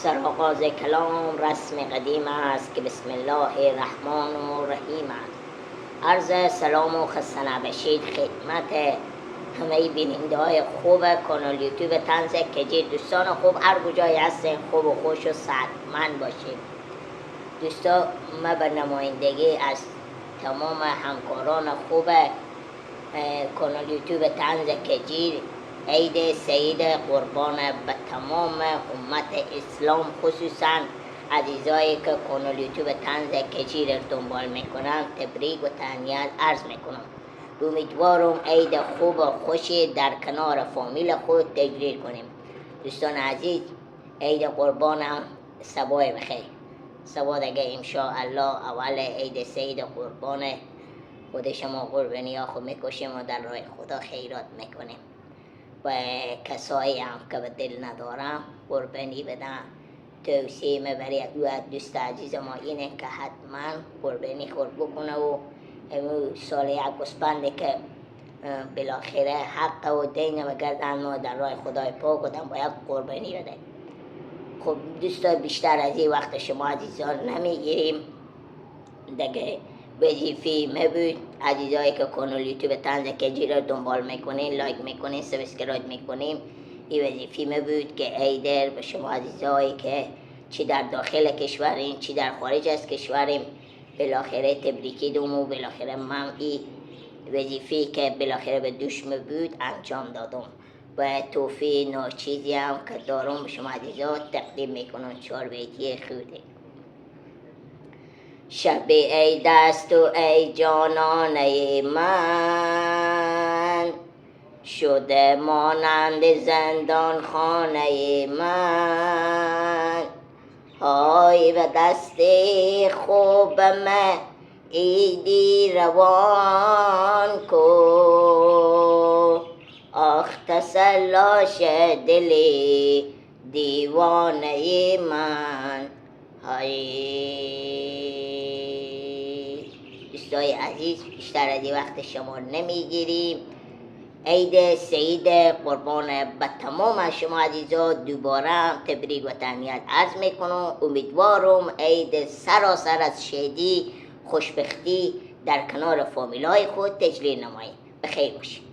سرآغاز کلام رسم قدیم است که بسم الله الرحمن الرحیم است. عرض سلام و خسته نباشید خدمت همه بیننده های خوب کانال یوتیوب طنز کجی. دوستان خوب هر کجای هستین خوب و خوش و صحتمند باشید. دوستان ما به نمایندگی از تمام همکاران خوب کانال یوتیوب طنز کجی عید سعید قربان به تمام امت اسلام، خصوصا عزیزایی که کانال یوتیوب طنز کجی را دنبال میکنن تبریک و تهنیت عرض میکنم. امیدوارم عید خوب و خوشی در کنار فامیل خود تجلیل کنیم. دوستان عزیز، عید قربان هم سبای بخیر. سبا دیگه انشاءالله اول عید سعید قربان خود شما قربانی ها خود میکشیم و در راه خدا خیرات میکنیم و کسایی هم که به دل ندارم قربانی بدن. توصیه برای دوست عزیز ما اینه که حتما قربانی خورد بکنه و امو سال یک اسپنده که بالاخره حق و دین و گردن ما در راه خدای پاک بودن باید قربانی بده. خب دوستا بیشتر از این وقت شما عزیزان نمیگیریم دیگه. وظیفه ما بود عزیزایی که کانال یوتیوب طنز کجی را دنبال میکنین، لایک میکنین، سابسکرایب میکنین. این وظیفه ما بود که عید به شما عزیزایی که چی در داخل کشورین چی در خارج از کشوریم بالاخره تبریکی دوم و بالاخره من این وظیفه که بالاخره به دوش ما بود انجام دادم و توفیق ناچیزی هم که دارم به شما عزیزا تقدیم میکنم. 4 بیتی خوده. شب عید است و ای جانانه من، شده مانند زندان خانه من. های و دست خوب من عیدی روان کو، آخ تسلاش دلی دیوانه من. های دوستای عزیز، بیشتر از این وقت شما نمیگیریم. عید سعید قربان به تمام شما عزیزا دوباره هم تبریک و تهنیت عرض میکنم. امیدوارم عید سراسر از شادی خوشبختی در کنار فامیلای خود تجلیل نمایید. بخیر باشید.